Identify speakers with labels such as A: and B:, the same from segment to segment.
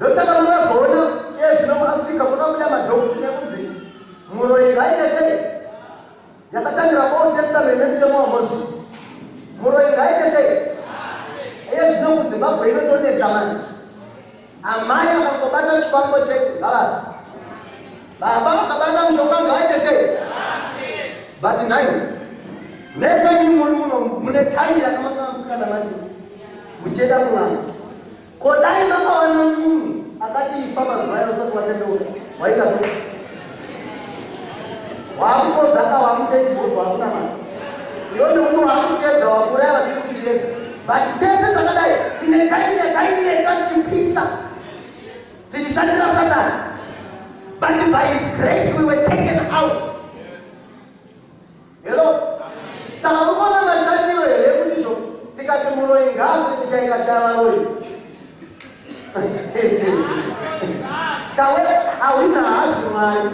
A: ndosaka makazoona ezvinomasika kunakuda madhokuti nekunzi muroi ngaite sei yakatangira Old Testament nemutemo waMozisi. Muroi ngaite sei ezvino kuZimbabwe inondonetsa mani. Amai akangobata chipango chete ngavafa, baba vakabata mushonga ngaite sei. But nai mese muri muno mune tayi yakamaka musikana mani mucheda kumwana kodai makawana munhu akati ifa mazuva yosati watendeuka waita sei wakukodzaka wamuchedzibodzi wakuna mani iwo ndokuti wakuchedza wakureva siri kuchedza. But tese takadai tine tainetsa tichipisa tichishandira Satani. But by his grace we were taken out. Hello? Saka ukona mashandiro here kundizvo tikati muroi ngazi tichaikashava roi. Kawe awina hazi mari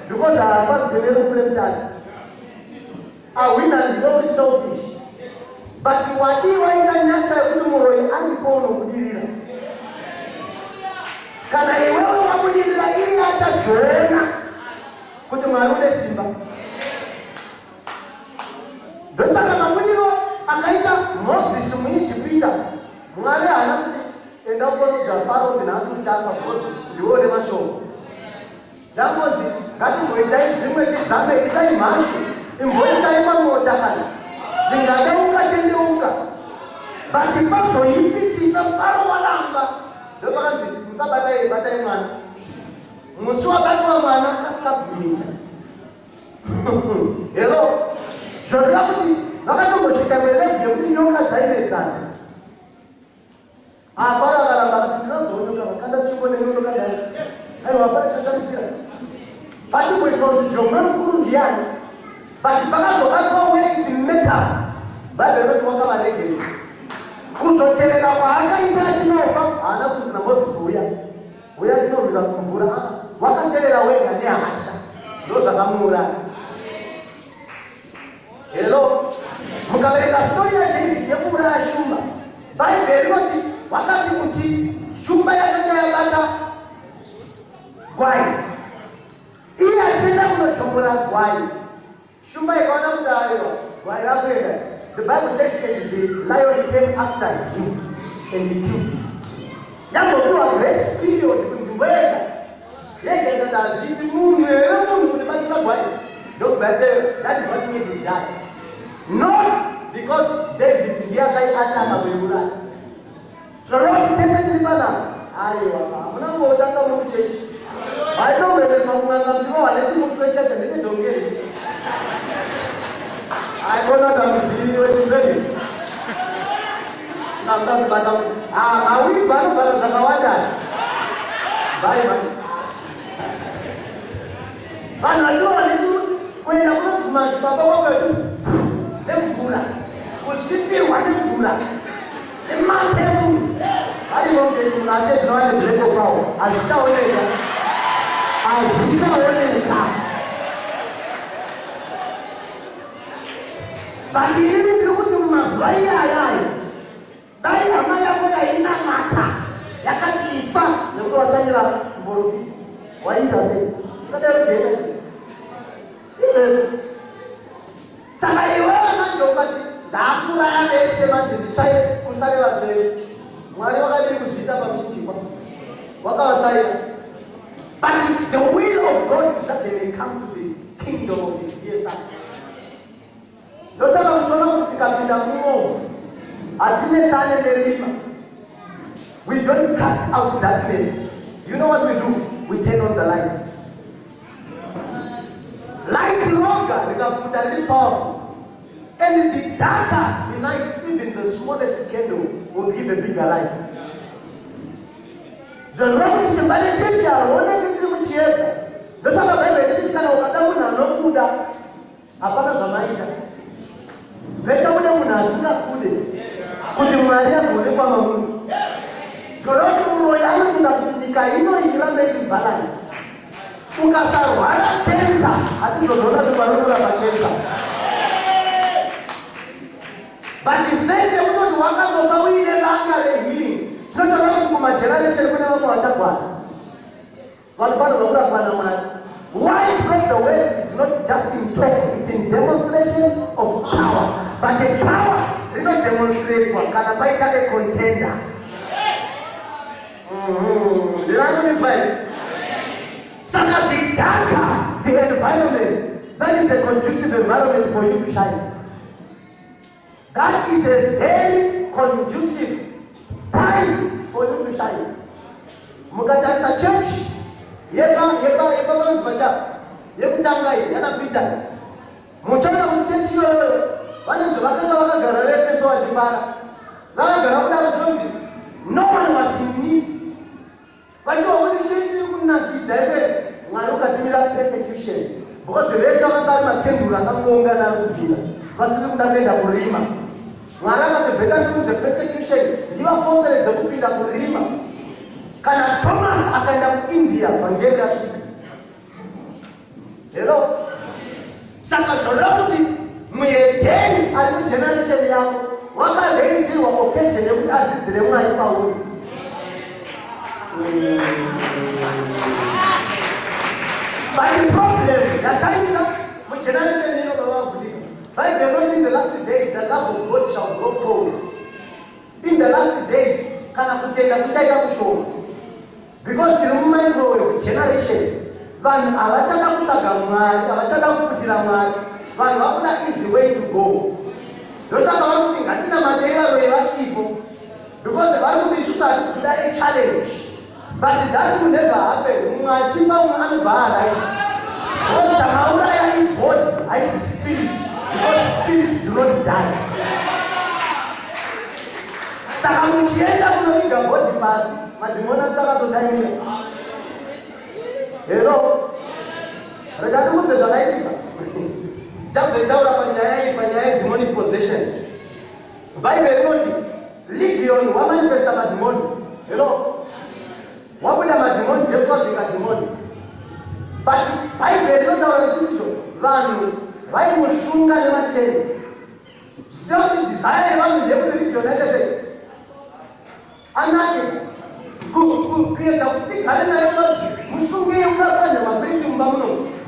A: because haapadzene rufuremutati awina very selfish. But wadiwa inganyasha yekuti muroi aripono kudirira kana iwewe wakudirira ili achazvoona kuti Mwari une simba. Ndosaka mamudiro akaita Moses muIjipita Mwari haana kuti enda kunoudza Faro ndinasi kuchapa because ndione mashoko. Ndakonzi ngatimboitai zvimwe tizame itai mhasi imboisai pamota kana zvingadeuka tendeuka. But pazoipisisa Faro walamba ndopakanzi musabatai mwana. Musi wabatwa mwana kasabhimita. Hello? Zvoreva kuti vakatombosvika mwerezi yekuti nyoka dzainetsana. Faro akaramba kuti ndinozoonyoka vakanda chikonenyoka dai. Aiwa Faro chashamisa. Pachiboitwa kuti jomwe mukuru ndiani. But pakazobatwa weight meters. Bhaibheri roti wakavarege. Kuzoteerera kwaakaita achinofa haana kunzi naMozisi uya tinovira kumvura. Wakateerera wega nehasha ndozvakamuuraya. Hello? Mukaverenga stori yaDhavhidhi yekuuraya shumba, Bhaibheri roti wakati kuti shumba yakanga yabata gwai, iye achienda kunodzomora gwai, shumba ikaona kuti aiwa gwai rakuenda. The Bible says that the lion came after him and he killed him. Yambokuwa grace period kuti wega yega ndazviti munhu here munhu kuti batira gwai ndobate. That is what made him die. Not because David ndiyakaiatama kuiuraya. Zvoroti tese tiri panapa aiwa munangotanga muri kuchechi vaitombeleswa kun'anga ndinowane chimutswe chacho ndechedhongeri aikona damuziviri wechimveni namdakubata awibva anobvara zvakawanda vaiva vanhu vatiwane kuenda kunobvumadzibaba wakaiti nemvura kuchipirwa nemvura nematemu ariongeti munhu achedzinowane mhureko kwawo hazvichaoneka Bandiri ndiri kuti mumazuva iyayayo dai hama yako yainamata yakati ifa nekuti washanyira mborofi waita sei kadai saka iwewe manje ukati ndakuraya vese manje nditai kusare vatsvene. Mwari wakadii kuzviita pamuchinjikwa wakavatsvaira. But the will of God is that they may come to the kingdom of his dear son. Ndosaka kutona kuti tikapinda mumo hatinetsane nerima. We don't cast out darkness. You know what we do? We turn on the lights. Light longer rikafuta riri powerful. And the darker the night, even the smallest candle will give a bigger light. Zvinokuti simbane chechi haoneki tiri muchiedza. Ndosaka Bhaibheri richiti kana ukada munhu anokuda hapana zvamaita. Veta kune munhu asingakude kuti Mwari agoonekwa mamunhu. Zvinokuti muroi anokuda kuti nyika ino irambe iri bhalansi. Ukasarwara kenza hatizozoona kuti panokurapa kenza. But the fact that we don't want to go in the longer healing, Tinotaura kuti kumageneration kune vamwe vachagwana vanofanirwa kurapana Mwari. Why? Because the word is not just in talk, it's in demonstration of power. But the power is not demonstrated kana paita a contender. Did I understand? Saka the darker the environment, that is a conducive environment for you to shine. That is a very conducive time for you to shine. Mukatarisa church yeba vanhu vacha yekutanga yakapita muchona muchechi yoyo vanhu vakanga vakagara vese so vachifara vakagara kudaro zvonzi no one was in need vachiwaoni chechi kunakidza ere Mwari ukatumira persecution because vese vakanga vari mapenduro akangoungana kubvira vasiri kuda kuenda kurima. Mwari akatobveka ndiudze persecution ndivafoseredze kupinda kurima. Kana Thomas akaenda kuIndia vhangeri asvika. Hello? Saka zvoda kuti muedheni ari mugeneration yako wakareizirwa occasion yekuti adzidzire Mwari pauri. But the problem yataita mugeneration ino vavavhurika. Bible not in the last days the love of God shall grow cold. In the last days kana kutenda kuchaita kushoma. Because in the mind of generation, vanhu havachada kutsvaga Mwari, havachada kupfutira Mwari, vanhu vakuda easy way to go. Ndosaka vari kuti ngatina mateero evasipo, because vari kuti isusu hatisi kuda a challenge. But that will never happen. Mumwe achifa mumwe anobva araita. Because chamauraya ibody haisi spirit, because spirits do not die. Saka muchienda kunoviga body pasi, madhimona chakatotaimira. Hello? Regarding what the Zalaitika. Just a tower of Panyaya demonic possession. Bible Legion, one manifest of a demon. Hello? What would have a demon just like a demon? But Bible not our institution. Run, why was Sunga never change? Still desire one level religion, like I say. Another. Create a big calendar.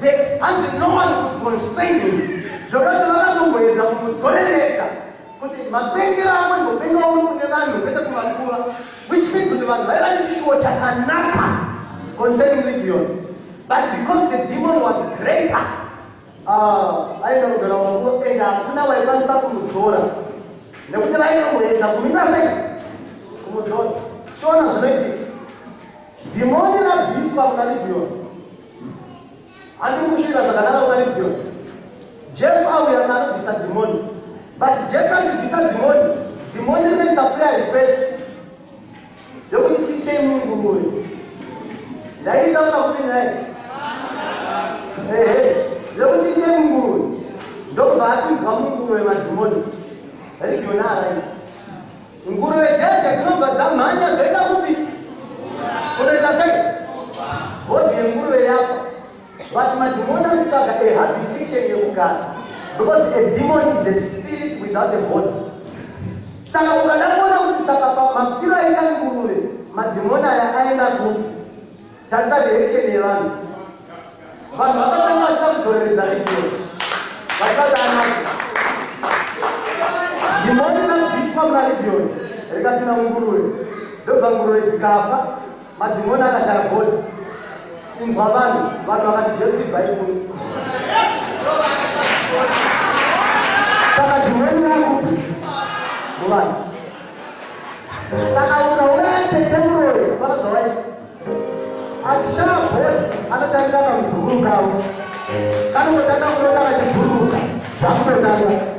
A: The answer no one could constrain him. So that's another way to tolerate. Which means to the one concerning Legion. But because the demon was greater, I don't know, and now I want something to Torah. Now, demoni rabiswa unalibyo. Andi mushira zakana unalibyo. Jesu awe anabisa demoni. But Jesu anabisa demoni. Demoni may supply request. Yoku tise Mungu huyu. Dai taona kuni naye. Yoku tise Mungu huyu. Ndio baadhi kwa Mungu huyu na demoni. Hali kiona rai. Nguru wejeje tunomba zamanya zenda kupi. Unaita sasa bodi nguru yako watu madimona nitaka happy vision ya ukana because a demon is a spirit without a body. Sasa ukanaona ukisaka mafira ika nguru madimona ya aina ku tanza direction ya watu watu wakatanga sababu zoeleza hivyo wakatanga demoni na biswa mnalivyo rekati na nguru ndio nguru itikafa madimona akashara bodi imva vanhu vakati Jesu Bible. Saka dimoni yakupi muvanhu saka ukauraya tetemuroi vanozovai achishara bodi anotanga kamuzungurukawo kanotanga kunota kachibhuruka zvakunotanga.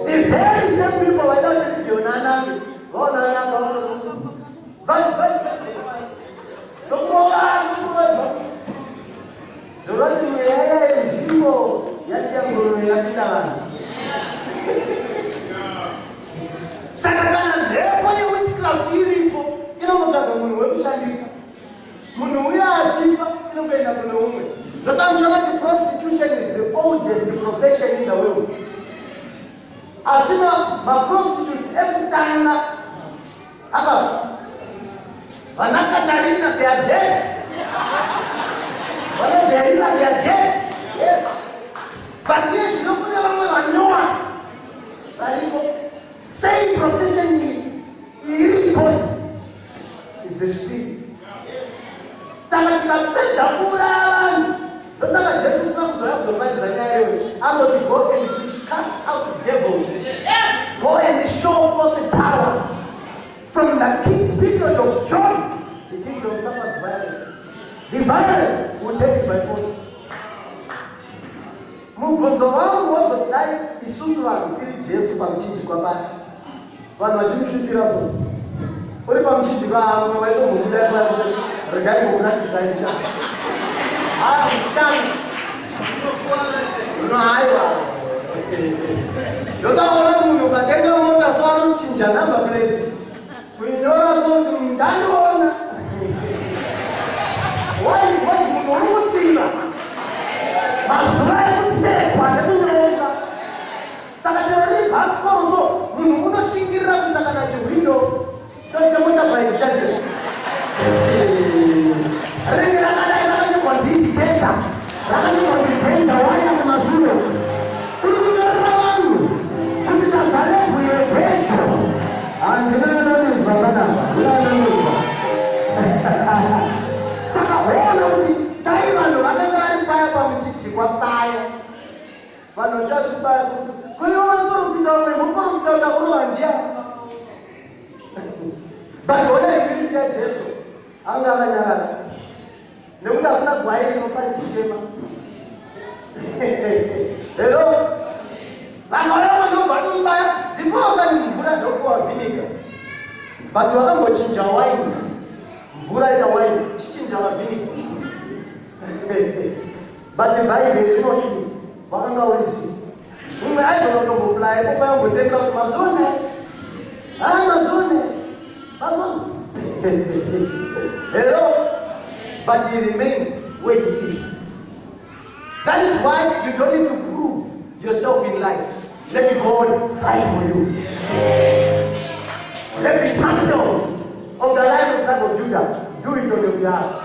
A: The very same people vaitati Jonanami prostitution is the oldest profession in the world. asina maprostitutes ekutanga apa vanakatarina they are dead. Vanakatarina they are dead. Yes. But yes, nobody ever vanyoa. Valiko same profession is the spirit. Saka tunapenda kula. Saka Jesus na kuzoea kuzofanya zanyayo. I'm going to go and cast out the devil. Yes. Go and show forth the power. From the period of John, the kingdom suffers violence. The violence will take it by force. Mgonzo wangu wote dai Isusu wangu Yesu pamchiji kwa baba. Wana wachimshukira so. Uri pamchiji kwa mama wewe mukule kwa regai mukuna kizaisha. Mchana. No aiwa. Yoza wana mungu katenga monda swano mchinja namba plate. Kuinyora so ndani ona. Why mungu Mazura kwa ndugu takatari passport munhu unoshingira kusakana chiwindo tochemunda paitaje ringira kana kwa ndini pesa lakini kwa ndini wana mazuri kuliona wangu kutika pale kuye pecho andina ndio zangana sasa wewe taifa ndo wanataka paya kwa mchiki kwa paya wanochachupa kwa hiyo wao ndio mpaka utakuandia bado wale ndio Yesu anga nyara ndio kuna kwa hiyo kufanya kitema hello bana ndio bado mbaya ndipo ngani mvura ndio kwa vinika bado wanambo chinja wine mvura ya wine chinja wa vinika but the Bible is not true. What are we see? We are going to fly. We are going to take out Amazon. Hello, but he remains where he is. That is why you don't need to prove yourself in life. Let God fight for you. Let the champion of the Lion of tribe of Judah do it on your behalf.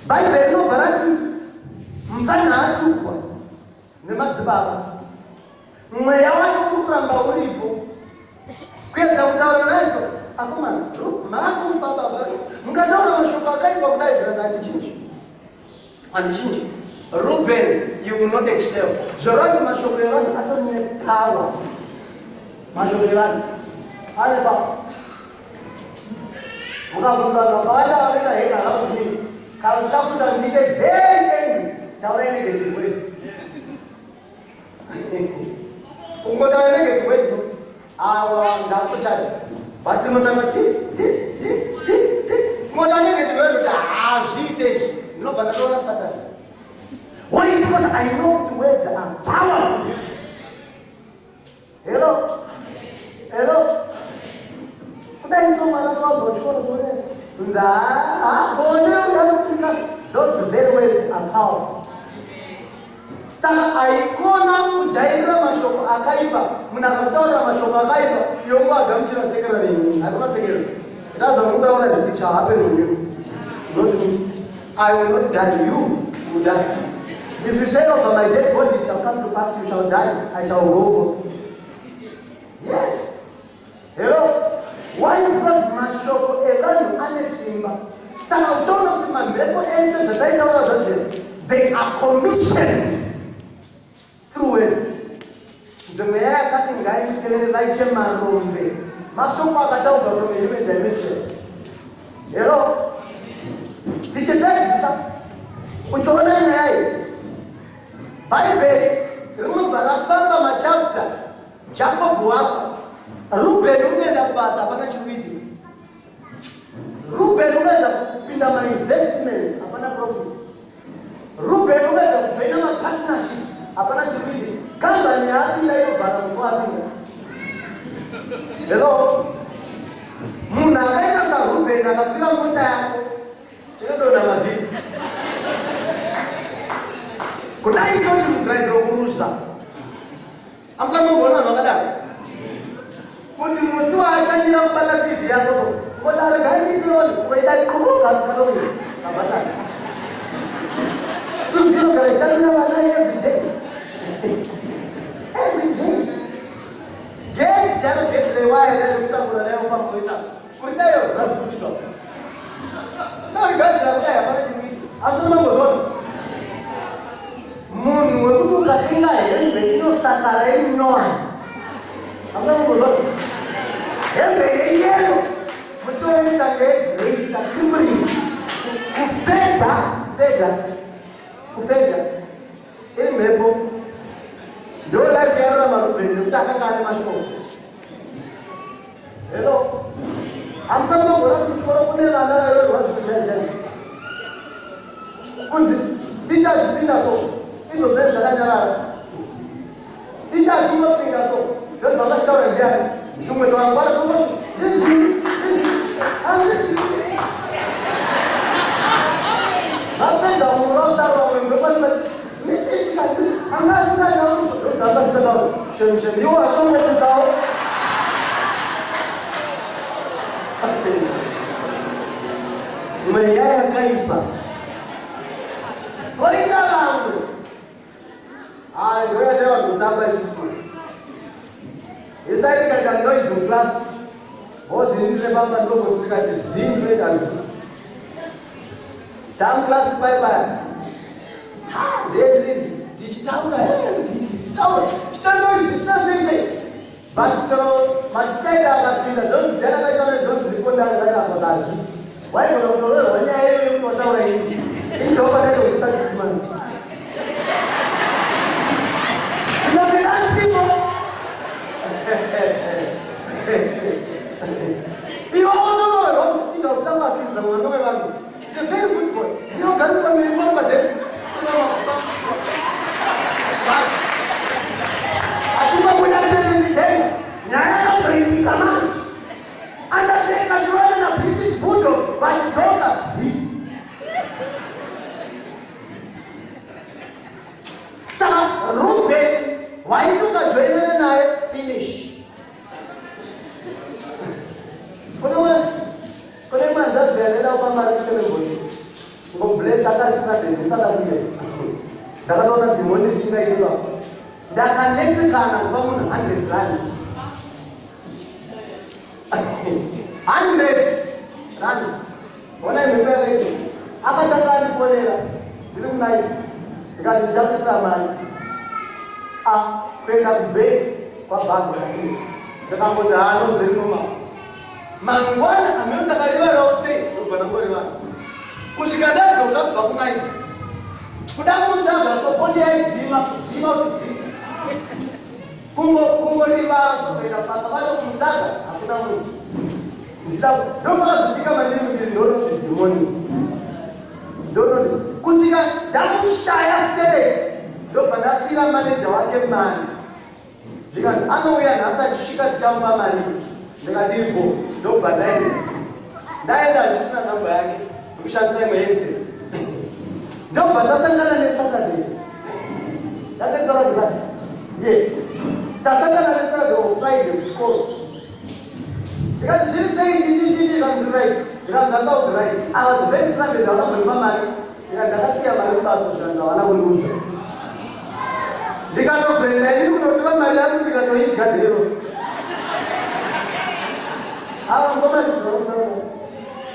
A: Bible no barati mfana atukwa nemadzibaba mweya wacho kuramba ulipo kuedza kutaura nazo akomana makufa baba mukataura mashoko akaipa kudai zvakati chinji Reuben, you will not excel. Zorani mashoko evanhu atone power mashoko evanhu ale baba mukakumbana baya avena hena hapo kalau sabu dan kita very tahu ini gitu boleh. Umumnya ini gitu boleh. Awal dah percaya. Baca mana macam Umumnya gitu boleh. Dah asite. No pada orang sadar. Why? Because I know the words are powerful. Hello. Kita itu mana tuh bocor boleh. Those very words are powerful. Saka aikona kujaira mashoko akaiba, mnakatora mashoko akaiba, yomba agamchira sekera ni. Akoma sekera. That's the one that the picture happen on you. Not me. I will not die, you will die. If you say over my dead body it shall come to pass, you shall die, I shall go for. Yes. Hello? Why? Because mashoko elanu anesimba. Saka utona kumambeko ense zataita wala zote. They are commissioned through it. Zumea kati ngai kelele laiche marombe. Mashoko akata ubarome yume dimension. Hello? Dikendai sisa. Uchona nai. Bible. Remember rafamba machapta. Jacob wapa. Reuben unaenda basa hapana chiwiti. Reuben unaenda kupinda ma investments hapana profit. Reuben unaenda kupinda ma partnership hapana chiwiti. Kama ni hadi hiyo bana mfano. Hello. Muna kaita sa Reuben na kapila mta yako. Ndio na majibu. Kuna hizo chumdrai kuruza. Amfano mbona wakadai. Kuti musi washandira kubata TV yako. Kodala gani ndioni kuenda kuruka kaloni. Kabata. Ndio kale shandira wana every day. Every day. Get jana get lewa ile kutambula leo kwa kuisa. Kuitayo rafuto. Ndio gazi ya kaya pale chini. Amfano mbona Mun wewe katinga yeye ndio sakara inoa. Amna ngozo. Yeye yeye mtu anataka great kimri. Kufenda. Ile mebo. Ndio la kiara marubeni utaka kale masho. Hello. Amna ngozo kuchora kune lala yeye watu kujanja. Kunzi bija jipinda so. Itu benar jalan. Tidak cuma pindah tu. Dan bapa saya dia, cuma orang baru tu. Apa dah orang tahu orang berapa mesti kita anda sedang dapat sedang. Semua you asal macam tahu. Mereka kaifa. Kau ingat apa? Wewe leo tunataka school. Isaidi katika noise class. Wote nje baba ndogo kufika zingine kabisa. Tam class bye bye. There is digital digital. Kita noise kita sih. Baca macam apa kita dong jangan kita dong record ada apa lagi. Why kalau wanya itu kita tahu ini. Ini kau pada tu bisa gimana? It's a very good boy. You know, can you remember this? Achuma kuna tena tena. Nyanya free command. Undertaker join a British bulldog by daughter. See. Sama Ruben, why you ka join na finish. Kuna manda dela kwa mali kile boy. Ngo bless ata sina de mtala vile. Daga dona dimoni sina hiyo. Daga next kana kwa mun 100 rand. 100 rand. Ona nimepea hiyo. Hapa daga ni kuonela. Ndio mnai. Daga japo samani. Kwenda kube kwa bango hii. Daga ngoja hano zilima. Mangwana ameunda kaliwa rose kwa ngori wako. Kushikadaza utapfa kunaisi. Kudamu mtanga so pondi ya zima utizima. Kungo riba so ina fata bado kumtanga hakuna mtu. Ndisabu ndio zikika maneno ndio dimoni. Ndio kushika damu shaya stele. Ndio padasira manager wake mani. Jika anoya nasa kushika jamba mani. Negativo ndio baadaye. Ndaenda jisina namba yake. Ukishaanza mwenzi. Ndio batasangana na Saturday. That is all. Yes. Tasangana na Saturday Friday school. Because you say on the right. You know that's all right. I was very Sunday na mama. Ina ndakasia maluka sasa wana kulunga. Dikato friend ni kutoka Mariamu dikato hii kadiro. Hawa ngoma ni ndio.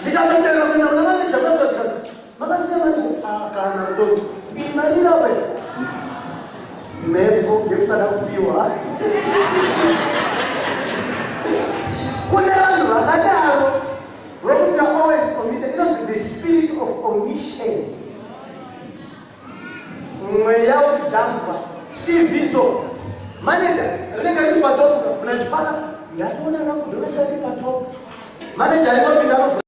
A: Dikato tena ni chakula cha makasi mali kana ndo. Imani wewe. Meko kisa na kufiwa. Kuna watu wakadao. Roho ya always committed to the spirit of omission. Mweyao jamba. Si viso. Manager, ndio kitu pato. Unajifanya. Ndio unaona ndio ndio kitu pato. Manager alikuwa